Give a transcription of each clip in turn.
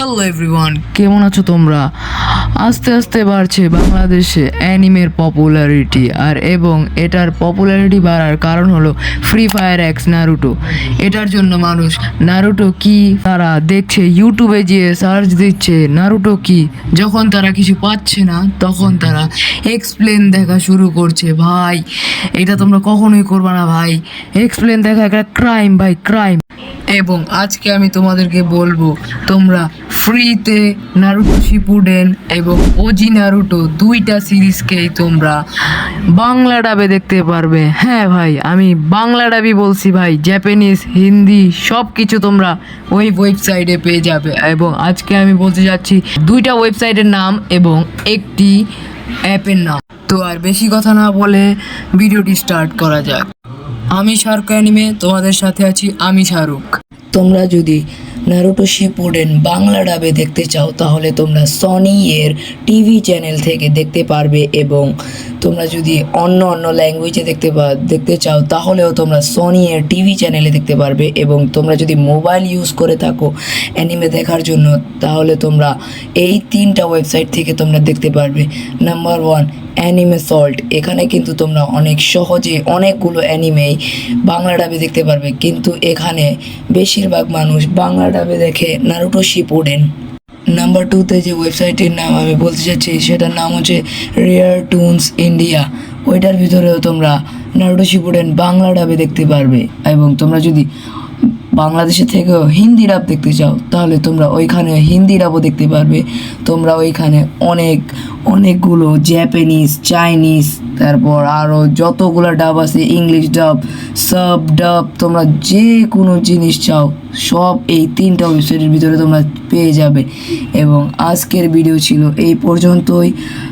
Hello everyone, কেমন আছো তোমরা? আস্তে আস্তে বাড়ছে বাংলাদেশে অ্যানিমের পপুলারিটি, আর এবং এটার পপুলারিটি বাড়ার কারণ হলো ফ্রি ফায়ার এক্স নারুটো। এটার জন্য মানুষ নারুটো কি তারা দেখছে, ইউটিউবে গিয়ে সার্চ দিচ্ছে নারুটো কি। যখন তারা কিছু পাচ্ছে না তখন তারা এক্সপ্লেন দেখা শুরু করছে। ভাই, এটা তোমরা কখনোই করবে না ভাই। এক্সপ্লেন দেখা একটা ক্রাইম ভাই, ক্রাইম। এবং আজকে আমি তোমাদেরকে বলবো তোমরা ফ্রিতে নারুটো শিপুডেন এবং ওজি নারুটো দুইটা সিরিজকেই তোমরা বাংলা ডাবে দেখতে পারবে। হ্যাঁ ভাই, আমি বাংলা ডাবই বলছি ভাই, জাপানিজ, হিন্দি সব কিছু তোমরা ওই ওয়েবসাইটে পেয়ে যাবে। এবং আজকে আমি বলতে যাচ্ছি দুইটা ওয়েবসাইটের নাম এবং একটি অ্যাপের নাম। তো আর বেশি কথা না বলে ভিডিওটি স্টার্ট করা যাক। আমি শাহরুখ অ্যানিমে, তোমাদের সাথে আছি আমি শাহরুখ। তোমরা যদি নারুটো শিপুডেন বাংলা ডাবে দেখতে চাও তাহলে তোমরা সনি এর টিভি চ্যানেল থেকে দেখতে পারবে, এবং তোমরা যদি অন্য অন্য ল্যাঙ্গুয়েজে দেখতে চাও তাহলেও তোমরা সনি এর টিভি চ্যানেলে দেখতে পারবে। এবং তোমরা যদি মোবাইল ইউজ করে থাকো অ্যানিমে দেখার জন্য তাহলে তোমরা এই তিনটা ওয়েবসাইট থেকে তোমরা দেখতে পারবে। Number 1, anime salt. এখানে কিন্তু তোমরা অনেক সহজে অনেকগুলো অ্যানিমেই বাংলা ডাবে দেখতে পারবে, কিন্তু এখানে বেশিরভাগ মানুষ বাংলা ডাবে দেখে নারুটো শিপুডেন। নাম্বার 2তে যে ওয়েবসাইটের নাম আমি বলতে চাচ্ছি সেটার নাম হচ্ছে রেয়ার টুনস ইন্ডিয়া। ওইটার ভিতরেও তোমরা নারুটো শিপুডেন বাংলা ডাবে দেখতে পারবে। এবং তোমরা যদি বাংলাদেশে থেকেও হিন্দি ডাব দেখতে চাও তাহলে তোমরা ওইখানে হিন্দি ডাবও দেখতে পারবে। তোমরা ওইখানে অনেকগুলো জাপানিজ, চাইনিজ, তারপর আরও যতগুলো ডাব আছে, ইংলিশ ডাব, সাব ডাব, তোমরা যে কোনো জিনিস চাও সব এই তিনটা ওয়েবসাইটের ভিতরে তোমরা পেয়ে যাবে। এবং আজকের ভিডিও ছিল এই পর্যন্তই।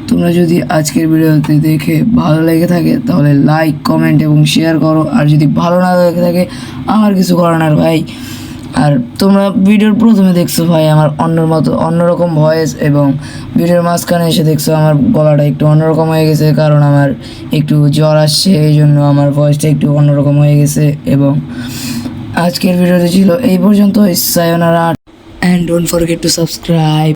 তোমরা যদি আজকের ভিডিওতে দেখে ভালো লেগে থাকে তাহলে লাইক, কমেন্ট এবং শেয়ার করো। আর যদি ভালো না লেগে থাকে আমার কিছু করানোর ভাই। আর তোমরা ভিডিওর প্রথমে দেখছো ভাই আমার অন্যরকম ভয়েস, এবং ভিডিওর মাঝখানে এসে দেখছো আমার গলাটা একটু অন্যরকম হয়ে গেছে, কারণ আমার একটু জ্বর আসছে, এই জন্য আমার ভয়েসটা একটু অন্যরকম হয়ে গেছে। এবং আজকের ভিডিওতে ছিল এই পর্যন্ত। Sayonara, and don't forget to subscribe.